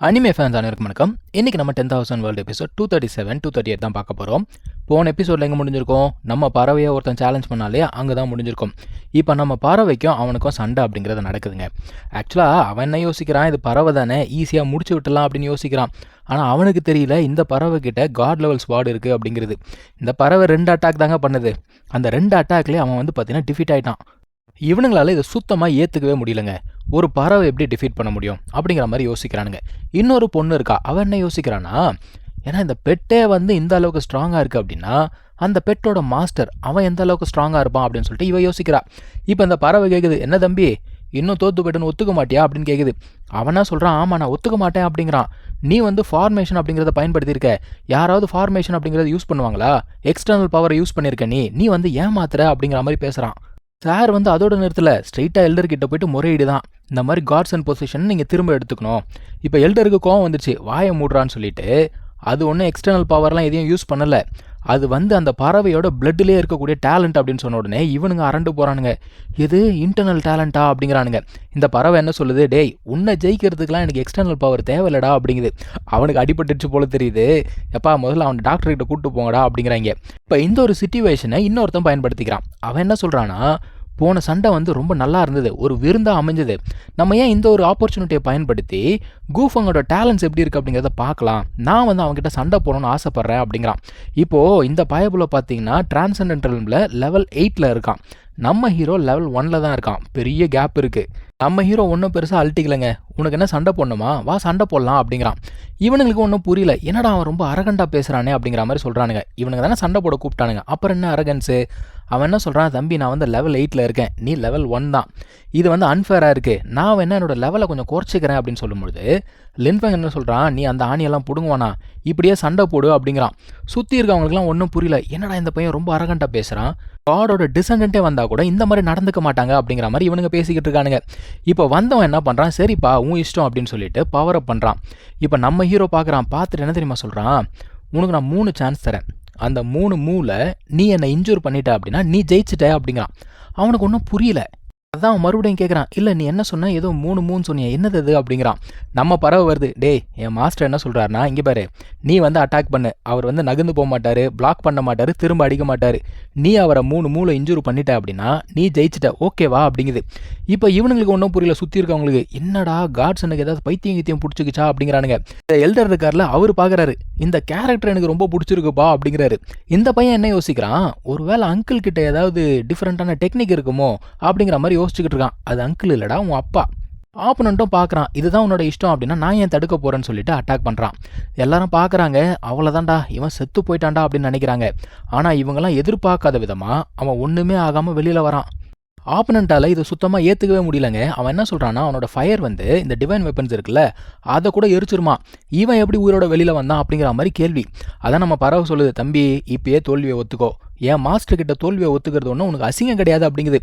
Anime fans அனைவருக்கும் வணக்கம். இன்றைக்கி நம்ம 10,000 வேர்ல்டு எபிசோட் 237, 238 தான் பார்க்க போகிறோம். போன எபிசோடில் எங்கே முடிஞ்சிருக்கோம்? நம்ம பறவையை ஒருத்தன் சேலஞ்ச் பண்ணாலே அங்கே தான் முடிஞ்சிருக்கும். இப்போ நம்ம பறவைக்கும் அவனுக்கும் சண்டை அப்படிங்கிறது நடக்குதுங்க. ஆக்சுவலாக அவன் என்ன யோசிக்கிறான், இது பறவை தானே, ஈஸியாக முடிச்சு விட்டுலாம் அப்படின்னு யோசிக்கிறான். ஆனால் அவனுக்கு தெரியல இந்த பறவை கிட்ட காட் லெவல் ஸ்வாட் இருக்குது அப்படிங்கிறது. இந்த பறவை 2 அட்டாக் தாங்க பண்ணுது. அந்த 2 அட்டாக்லேயே அவன் பார்த்தீங்கன்னா டிஃபீட் ஆகிட்டான். இவனுங்களால இதை சுத்தமாக ஏற்றுக்கவே முடியலங்க. ஒரு பறவை எப்படி டிஃபீட் பண்ண முடியும் அப்படிங்கிற மாதிரி யோசிக்கிறானுங்க. இன்னொரு பொண்ணு இருக்கா, அவன் என்ன யோசிக்கிறான்னா, ஏன்னா இந்த பெட்டே இந்த அளவுக்கு ஸ்ட்ராங்காக இருக்குது அப்படின்னா அந்த பெட்டோட மாஸ்டர் அவன் எந்த அளவுக்கு ஸ்ட்ராங்காக இருப்பான் அப்படின்னு சொல்லிட்டு இவ யோசிக்கிறா. இப்போ இந்த பறவை கேட்குது, என்ன தம்பி இன்னும் தோத்து போய்ட்டுன்னு ஒத்துக்க மாட்டியா அப்படின்னு கேட்குது. அவனா சொல்கிறான், ஆமாம் நான் ஒத்துக்க மாட்டேன் அப்படிங்கிறான். நீ ஃபார்மேஷன் அப்படிங்கிறத பயன்படுத்தியிருக்க, யாராவது ஃபார்மேஷன் அப்படிங்கிறத யூஸ் பண்ணுவாங்களா? எக்ஸ்டர்னல் பவரை யூஸ் பண்ணியிருக்க, நீ ஏமாத்துற அப்படிங்கிற மாதிரி பேசுகிறான். சார் அதோட நேரத்தில் ஸ்ட்ரெயிட்டாக எல்டர்கிட்ட போயிட்டு முறையீடு தான், இந்த மாதிரி காட்ஸ் அண்ட் பொசிஷன் நீங்கள் திரும்ப எடுத்துக்கணும். இப்போ எல்டருக்கு கோவம் வந்துச்சு, வாயை மூடுறான்னு சொல்லிட்டு அது ஒன்றும் எக்ஸ்டர்னல் பவர்லாம் எதையும் யூஸ் பண்ணலை. அது அந்த பறவையோட பிளட்லேயே இருக்கக்கூடிய டேலண்ட் அப்படின்னு சொன்ன உடனே இவனுங்க அரண்டு போகிறானுங்க. எது இன்டர்னல் டேலண்ட்டா அப்படிங்கிறானுங்க. இந்த பறவை என்ன சொல்லுது, டேய் உன்னை ஜெயிக்கிறதுக்கெலாம் எனக்கு எக்ஸ்டர்னல் பவர் தேவையில்லடா அப்படிங்குது. அவனுக்கு அடிபட்டுச்சு போல தெரியுது. எப்பா முதல்ல அவன் டாக்டர்கிட்ட கூப்பிட்டு போங்கடா அப்படிங்கிறாங்க. இப்போ இந்த ஒரு சிச்சுவேஷனை இன்னொருத்தன் பயன்படுத்திக்கிறான். அவன் என்ன சொல்கிறான்னா, போன சண்டை ரொம்ப நல்லா இருந்தது, ஒரு விருந்தாக அமைஞ்சது. நம்ம ஏன் இந்த ஒரு ஆப்பர்ச்சுனிட்டியை பயன்படுத்தி கூஃபங்கோட டேலண்ட்ஸ் எப்படி இருக்குது அப்படிங்கிறத பார்க்கலாம். நான் அவங்ககிட்ட சண்டை போடணும்னு ஆசைப்பட்றேன் அப்படிங்கிறான். இப்போது இந்த பயபுல பார்த்தீங்கன்னா டிரான்சென்டென்டலில் லெவல் 8 இருக்கான். நம்ம ஹீரோ லெவல் 1 தான் இருக்கான். பெரிய கேப் இருக்குது. நம்ம ஹீரோ ஒன்றும் பெருசாக அழட்டிக்கலைங்க. உனக்கு என்ன சண்டை போடணுமா, வா சண்டை போடலாம் அப்படிங்கிறான். இவனுங்களுக்கு ஒன்றும் புரியல, என்னடா அவன் ரொம்ப அரகண்டாக பேசுகிறானே அப்படிங்கிற மாதிரி சொல்கிறானுங்க. இவனுங்க தானே சண்டை போட கூப்பிட்டானுங்க, அப்புறம் என்ன அரகன்ஸு? அவன் என்ன சொல்கிறான், தம்பி நான் லெவல் 8 இருக்கேன், நீ லெவல் 1 தான். இது அன்ஃபேராக இருக்குது, நான் என்னோட லெவலை கொஞ்சம் குறைச்சிக்கிறேன் அப்படின்னு சொல்லும்பொழுது லின்ஃபெங் என்ன சொல்கிறான், நீ அந்த ஆணியெல்லாம் பிடுங்குவானா, இப்படியே சண்டை போடு அப்படிங்கிறான். சுற்றி இருக்கவங்களுக்குலாம் ஒன்றும் புரியல, என்னடா இந்த பையன் ரொம்ப அரகண்டாக பேசுகிறான், காடோட டிசெண்டன்ட்டே வந்தால் கூட இந்த மாதிரி நடந்துக்க மாட்டாங்க அப்படிங்கிற மாதிரி இவனுங்க பேசிக்கிட்டு இருக்கானுங்க. இப்போ வந்தவன் என்ன பண்ணுறான், சரிப்பா உன் இஷ்டம் அப்படின்னு சொல்லிட்டு பவர் அப் பண்ணுறான். இப்போ நம்ம ஹீரோ பார்க்குறான். பார்த்துட்டு என்ன தெரியுமா சொல்கிறான், உனக்கு நான் 3 சான்ஸ் தரேன், அந்த 3 மூவில் நீ என்னை இன்ஜூர் பண்ணிட்ட அப்படின்னா நீ ஜெயிச்சிட்ட அப்படிங்கிறான். அவனுக்கு ஒன்றும் புரியல. அதான் அவன் மறுபடியும் கேட்குறான், இல்லை நீ என்ன சொன்ன, ஏதோ 3 சொன்னியா, என்னது அது அப்படிங்கிறான். நம்ம பறவை வருது, டேய் என் மாஸ்டர் என்ன சொல்கிறாருன்னா, இங்கே பாரு நீ அட்டாக் பண்ணு, அவர் நகர்ந்து போக மாட்டார், பிளாக் பண்ண மாட்டார், திரும்ப அடிக்க மாட்டார், நீ அவரை 3 மூளை இன்ஜூர் பண்ணிட்ட அப்படின்னா நீ ஜெயிச்சிட்ட, ஓகேவா அப்படிங்குது. இப்போ இவனுங்களுக்கு ஒன்றும் புரியல, சுற்றி இருக்கவங்களுக்கு என்னடா காட்ஸனுக்கு ஏதாவது பைத்தியம் பிடிச்சிக்கிச்சா அப்படிங்கிறானுங்க. இந்த எல்டர் இருக்கார்ல, அவர் பார்க்குறாரு, இந்த கேரக்டர் எனக்கு ரொம்ப பிடிச்சிருக்குப்பா அப்படிங்கிறாரு. இந்த பையன் என்ன யோசிக்கிறான், ஒருவேளை அங்கிள் கிட்ட ஏதாவது டிஃப்ரெண்ட்டான டெக்னிக் இருக்குமோ அப்படிங்கிற மாதிரி யோசிச்சுக்கிட்டு இருக்கான். அது அங்கிள் இல்லடா உன் அப்பா. ஆப்பனண்ட்டும் பார்க்குறான், இதுதான் உன்னோட இஷ்டம் அப்படின்னா நான் ஏன் தடுக்க போகிறேன்னு சொல்லிட்டு அட்டாக் பண்ணுறான். எல்லாரும் பார்க்குறாங்க, அவ்வளோதான்டா இவன் செத்து போயிட்டான்டா அப்படின்னு நினைக்கிறாங்க. ஆனால் இவங்கெல்லாம் எதிர்பார்க்காத விதமாக அவன் ஒன்றுமே ஆகாமல் வெளியில் வரான். ஆப்பனண்ட்டால் இதை சுத்தமாக ஏற்றுக்கவே முடியலங்க. அவன் என்ன சொல்கிறான்னா, அவனோட ஃபயர் இந்த டிவைன் வெப்பன்ஸ் இருக்குல்ல அதை கூட எரிச்சிருமா, இவன் எப்படி உயிரோட வெளியில் வந்தான் அப்படிங்கிற மாதிரி கேள்வி. அதான் நம்ம பறவை சொல்லுது, தம்பி இப்பயே தோல்வியை ஒத்துக்கோ, என் மாஸ்டர் கிட்ட தோல்வியை ஒத்துக்கிறது ஒன்றும் உனக்கு அசிங்கம் கிடையாது அப்படிங்குது.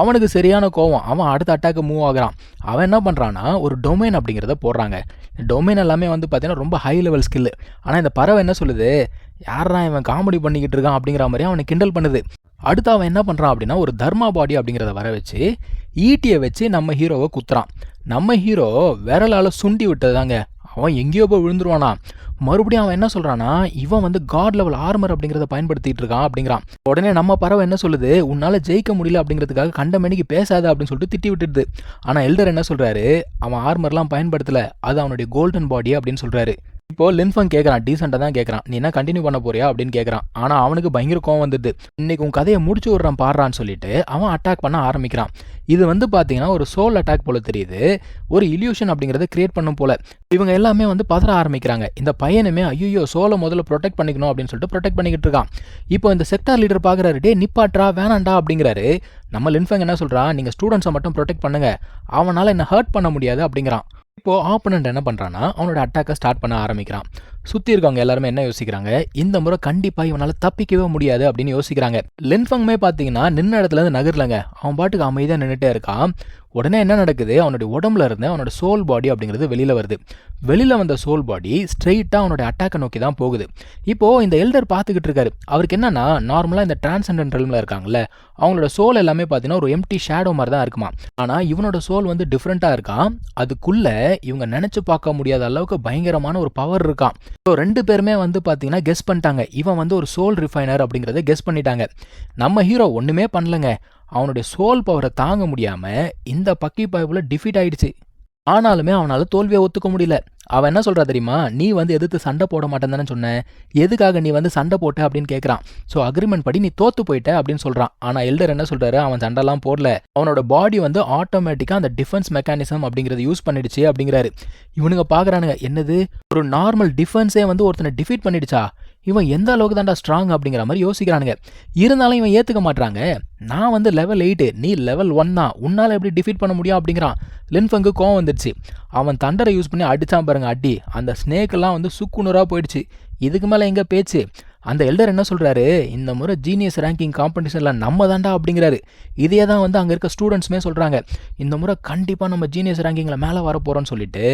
அவனுக்கு சரியான கோவம், அவன் அடுத்த அட்டாக்கு மூவ் ஆகிறான். அவன் என்ன பண்ணுறான்னா, ஒரு டொமைன் அப்படிங்கிறத போடுறாங்க. டொமைன் எல்லாமே பார்த்தீங்கன்னா ரொம்ப ஹை லெவல் ஸ்கில்லு. ஆனால் இந்த பறவை என்ன சொல்லுது, யாரா இவன் காமெடி பண்ணிக்கிட்டு இருக்கான் அப்படிங்கிற மாதிரி அவனை கிண்டல் பண்ணுது. அடுத்து அவன் என்ன பண்ணுறான் அப்படின்னா, ஒரு தர்மா பாடி அப்படிங்கிறத வர வச்சு ஈட்டியை வச்சு நம்ம ஹீரோவை குத்துறான். நம்ம ஹீரோ விரலால் சுண்டி விட்டதாங்க, அவன் எங்கேயோ போய் விழுந்துருவானா. மறுபடியும் அவன் என்ன சொல்கிறான்னா, இவன் காட் லெவல் ஆர்மர் அப்படிங்கிறத பயன்படுத்திட்டு இருக்கான் அப்படிங்கிறான். உடனே நம்ம பறவை என்ன சொல்லுது, உன்னால் ஜெயிக்க முடியல அப்படிங்கிறதுக்காக கண்டமேனிக்கு பேசாத அப்படின்னு சொல்லிட்டு திட்டி விட்டுடுது. ஆனால் எல்டர் என்ன சொல்கிறாரு, அவன் ஆர்மர்லாம் பயன்படுத்தலை, அது அவனுடைய கோல்டன் பாடி அப்படின்னு சொல்கிறாரு. இப்போது லின்ஃபெங் கேட்குறான், டீசெண்டாக தான் கேட்குறான், நீ என்ன கண்டினியூ பண்ண போறியா அப்படின்னு கேட்குறான். ஆனால் அவனுக்கு பயங்கர கோவம் வந்துடுது. இன்னைக்கு உன் கதையை முடிச்சு விட்றான் பாடுறான்னு சொல்லிட்டு அவன் அட்டாக் பண்ண ஆரம்பிக்கிறான். இது பார்த்தீங்கன்னா ஒரு சோல் அட்டாக் போல தெரியுது, ஒரு இல்யூஷன் அப்படிங்கிறத கிரியேட் பண்ணும் போல. இவங்க எல்லாமே பதற ஆரம்பிக்கிறாங்க. இந்த பையனுமே ஐயோ சோலை முதல்ல ப்ரொடெக்ட் பண்ணிக்கணும் அப்படின்னு சொல்லிட்டு ப்ரொடெக்ட் பண்ணிக்கிட்டு இருக்கான். இப்போ இந்த செக்டார் லீடர் பார்க்குறாரு, டே நிப்பாட்ரா வேணாண்டா அப்படிங்கிறாரு. நம்ம லின்ஃபெங் என்ன சொல்கிறான், நீங்கள் ஸ்டூடெண்ட்ஸை மட்டும் ப்ரொடெக்ட் பண்ணுங்க, அவனால் என்ன ஹர்ட் பண்ண முடியாது அப்படிங்கிறான். இப்போது ஆப்பனண்ட் என்ன பண்ணுறான்னா, அவனோட அட்டாக்கை ஸ்டார்ட் பண்ண ஆரம்பிக்கிறான். சுற்றி இருக்கவங்க எல்லாருமே என்ன யோசிக்கிறாங்க, இந்த முறை கண்டிப்பாக இவனால் தப்பிக்கவே முடியாது அப்படின்னு யோசிக்கிறாங்க. லின்ஃபங்குமே பார்த்தீங்கன்னா நின்ன இடத்துல இருந்து நகரலங்க. அவன் பாட்டுக்கு அமைதியாக நின்றுட்டே இருக்கான். உடனே என்ன நடக்குது, அவனுடைய உடம்புல இருந்து அவனோட சோல் பாடி அப்படிங்கிறது வெளியில் வருது. வெளியில் வந்த சோல் பாடி ஸ்ட்ரெயிட்டாக அவனுடைய அட்டாக்கை நோக்கி தான் போகுது. இப்போது இந்த எல்டர் பார்த்துக்கிட்டு இருக்காரு. அவருக்கு என்னன்னா, நார்மலாக இந்த டிரான்செண்டன்ட் ரெல்மில் இருக்காங்கல்ல, அவங்களோட சோல் எல்லாமே பார்த்தீங்கன்னா ஒரு எம்டி ஷேடோ மாதிரி தான் இருக்குமா. ஆனால் இவனோட சோல் வந்து டிஃப்ரெண்ட்டாக இருக்கான். அதுக்குள்ளே இவங்க நினச்சி பார்க்க முடியாத அளவுக்கு பயங்கரமான ஒரு பவர் இருக்கான். ஸோ 2 பேருமே வந்து பார்த்தீங்கன்னா கெஸ் பண்ணிட்டாங்க, இவன் வந்து ஒரு சோல் ரிஃபைனர் அப்படிங்கிறத கெஸ் பண்ணிட்டாங்க. நம்ம ஹீரோ ஒன்றுமே பண்ணலங்க. அவனுடைய சோல் பவரை தாங்க முடியாமல் இந்த பக்கி பாய்புல டிஃபீட் ஆயிடுச்சு. ஆனாலுமே அவனால் தோல்வியை ஒத்துக்க முடியல. அவன் என்ன சொல்கிறா தெரியுமா, நீ வந்து எதிர்த்து சண்டை போட மாட்டேன்னு தானே சொன்னேன், எதுக்காக நீ வந்து சண்டை போட்ட அப்படின்னு கேட்குறான். ஸோ அக்ரிமெண்ட் படி நீ தோத்து போயிட்ட அப்படின்னு சொல்கிறான். ஆனால் எல்டர் என்ன சொல்கிறாரு, அவன் சண்டைலாம் போடல, அவனோட பாடி வந்து ஆட்டோமேட்டிக்காக அந்த டிஃபென்ஸ் மெக்கானிசம் அப்படிங்கிறத யூஸ் பண்ணிடுச்சு அப்படிங்கிறாரு. இவனுங்க பார்க்குறானுங்க, என்னது ஒரு நார்மல் டிஃபென்ஸே வந்து ஒருத்தனை டிஃபீட் பண்ணிடுச்சா, இவன் எந்த அளவுக்கு தான்டா ஸ்ட்ராங் அப்படிங்கிற மாதிரி யோசிக்கிறானுங்க. இருந்தாலும் இவன் ஏற்றுக்க மாட்டாங்க. நான் வந்து லெவல் 8, நீ லெவல் 1 தான், உன்னால் எப்படி டிஃபீட் பண்ண முடியும் அப்படிங்கிறான். லின்ஃபங்கு கோவம் வந்துடுச்சு. அவன் தண்டரை யூஸ் பண்ணி அடித்தான் பாருங்க அடி. அந்த ஸ்னேக்கெல்லாம் வந்து சுக்குநூறாக போயிடுச்சு. இதுக்கு மேலே எங்கே பேச்சு. அந்த எல்டர் என்ன சொல்கிறாரு, இந்த முறை ஜீனியஸ் ரேங்கிங் காம்படிஷனில் நம்ம தாண்டா அப்படிங்கிறாரு. இதே தான் வந்து அங்கே இருக்க ஸ்டூடெண்ட்ஸுமே சொல்கிறாங்க, இந்த முறை கண்டிப்பாக நம்ம ஜீனியஸ் ரேங்கிங்கில் மேலே வரப்போகிறோன்னு சொல்லிட்டு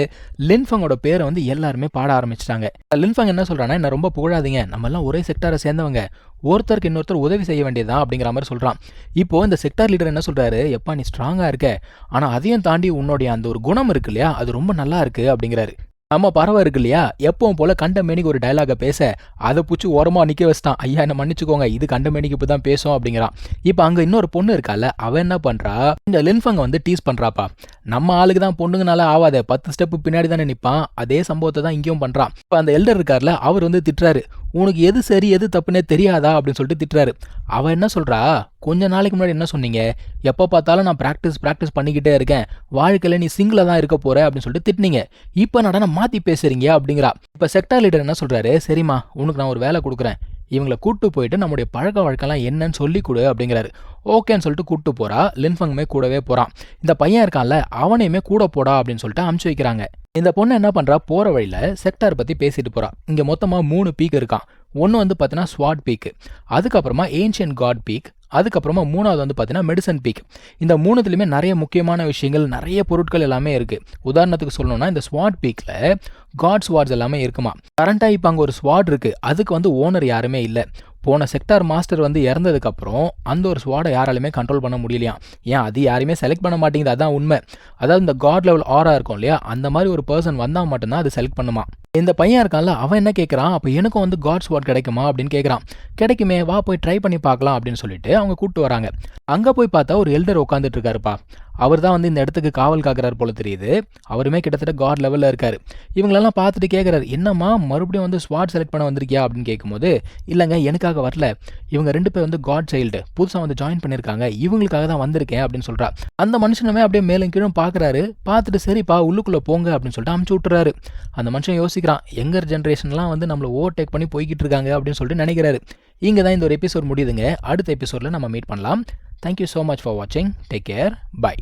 லின்ஃபங்கோட பேரை வந்து எல்லாருமே பாட ஆரம்பிச்சிட்டாங்க. லின்ஃபங் என்ன சொல்கிறான்னா, என்ன ரொம்ப புகழாதீங்க, நம்மெல்லாம் ஒரே செக்டாரை சேர்ந்தவங்க, ஒருத்தருக்கு இன்னொருத்தர் உதவி செய்ய வேண்டியதுதான் அப்படிங்கிற மாதிரி சொல்கிறான். இப்போது இந்த செக்டார் லீடர் என்ன சொல்கிறாரு, எப்பா நீ ஸ்ட்ராங்காக இருக்க, ஆனால் அதையும் தாண்டி உன்னுடைய அந்த ஒரு குணம் இருக்கு இல்லையா, அது ரொம்ப நல்லா இருக்குது அப்படிங்கிறாரு. நம்ம பறவை இருக்கு இல்லையா, எப்பவும் போல கண்டமேனிக்கு ஒரு டைலாகை பேச அதை பூச்சி ஓரமாக நிற்க வச்சிட்டான். ஐயா என்ன மன்னிச்சுக்கோங்க, இது கண்டமேனிக்கு இப்போ தான் பேசும் அப்படிங்கிறான். இப்போ அங்கே இன்னொரு பொண்ணு இருக்கால, அவன் என்ன பண்ணுறா, இந்த லின்ஃபங்கை வந்து டீஸ் பண்ணுறாப்பா. நம்ம ஆளுக்கு தான் பொண்ணுங்கனால ஆகாத, 10 ஸ்டெப்பு பின்னாடி தானே நிற்பான், அதே சம்பவத்தை தான் இங்கேயும் பண்ணுறான். இப்போ அந்த எல்டர் இருக்கார்ல, அவர் வந்து திட்டுறாரு, உனக்கு எது சரி எது தப்புன்னே தெரியாதா அப்படின்னு சொல்லிட்டு திட்டுறாரு. அவன் என்ன சொல்கிறா, கொஞ்ச நாளைக்கு முன்னாடி என்ன சொன்னீங்க, எப்போ பார்த்தாலும் நான் ப்ராக்டிஸ் பண்ணிக்கிட்டே இருக்கேன், வாழ்க்கையில் நீ சிங்கிளாக தான் இருக்க போகிற அப்படின்னு சொல்லிட்டு திட்டினீங்க, இப்போ நடன மாற்றி பேசுகிறீங்க அப்படிங்கிறா. இப்போ செக்டார் லீடர் என்ன சொல்கிறாரு, சரிம்மா உனக்கு நான் ஒரு வேலை கொடுக்குறேன், இவங்களை கூட்டு போயிட்டு நம்முடைய பழக்க வழக்கெல்லாம் என்னன்னு சொல்லி கொடு அப்படிங்கிறாரு. ஓகேன்னு சொல்லிட்டு கூப்பிட்டு போகிறா. லின்ஃபங்குமே கூடவே போகிறான். இந்த பையன் இருக்கான்ல, அவனையுமே கூட போடா அப்படின்னு சொல்லிட்டு அனுப்பிச்சு வைக்கிறாங்க. இந்த பொண்ணு என்ன பண்ணுறா, போகிற வழியில் செக்டார் பற்றி பேசிட்டு போகிறா. இங்கே மொத்தமாக 3 பீக் இருக்கான். ஒன்று வந்து பார்த்தீங்கன்னா ஸ்வாட் பீக்கு, அதுக்கப்புறமா ஏன்ஷியன்ட் காட் பீக், அதுக்கப்புறமா 3வது வந்து பார்த்தீங்கன்னா மெடிசன் பீக். இந்த 3துலையுமே நிறைய முக்கியமான விஷயங்கள், நிறைய பொருட்கள் எல்லாமே இருக்குது. உதாரணத்துக்கு சொல்லணும்னா இந்த ஸ்வாட் பீக்கில் காட் ஸ்வாட்ஸ் எல்லாமே இருக்குமா. கரண்ட்டாக இப்போ அங்கே ஒரு ஸ்வாட் இருக்குது, அதுக்கு வந்து ஓனர் யாருமே இல்லை. போன செக்டார் மாஸ்டர் வந்து இறந்ததுக்கப்புறம் அந்த ஒரு ஸ்வாடை யாராலுமே கண்ட்ரோல் பண்ண முடியலையா. ஏன் அது யாரையுமே செலக்ட் பண்ண மாட்டேங்குது, அதான் உண்மை. அதாவது இந்த காட் லெவல் ஆரா இருக்கும் இல்லையா, அந்த மாதிரி ஒரு பர்சன் வந்தால் மட்டும்தான் அது செலக்ட் பண்ணுமா. இந்த பையன் இருக்கான்ல, அவன் என்ன கேட்குறான், அப்போ எனக்கும் வந்து காட் ஸ்வாட் கிடைக்குமா அப்படின்னு கேட்குறான். கிடைக்குமே, வா போய் ட்ரை பண்ணி பார்க்கலாம் அப்படின்னு சொல்லிட்டு அவங்க கூப்பிட்டு வராங்க. அங்கே போய் பார்த்தா ஒரு எல்டர் உட்காந்துட்டு இருக்காருப்பா. அவர் தான் வந்து இந்த இடத்துக்கு காவல் காக்கிறார் போல தெரியுது. அவருமே கிட்டத்தட்ட காட் லெவலில் இருக்கார். இவங்களெல்லாம் பார்த்துட்டு கேட்குறாரு, என்னம்மா மறுபடியும் வந்து ஸ்வாட் செலக்ட் பண்ண வந்திருக்கியா அப்படின்னு கேட்கும்போது, இல்லைங்க எனக்காக வரல, இவங்க 2 பேர் வந்து காட் சைல்டு புதுசாக வந்து ஜாயின் பண்ணியிருக்காங்க, இவங்களுக்காக தான் வந்திருக்கேன் அப்படின்னு சொல்கிறா. அந்த மனுஷனுமே அப்படியே மேலும் கீழும் பார்க்குறாரு. பார்த்துட்டு சரிப்பா உள்ளுக்குள்ளே போங்க அப்படின்னு சொல்லிட்டு அமுச்சு விட்டுறாரு. அந்த மனுஷன் யோசிக்கிறான், யங்கர் ஜென்ரேஷன்லாம் வந்து நம்மளை ஓவர்டேக் பண்ணி போய்கிட்டு இருக்காங்க அப்படின்னு சொல்லிட்டு நினைக்கிறாரு. இங்கே தான் இந்த ஒரு எபிசோட் முடியுதுங்க. அடுத்த எபிசோடில் நம்ம மீட் பண்ணலாம். தேங்க்யூ ஸோ மச் ஃபார் வாட்சிங். Take care. பை.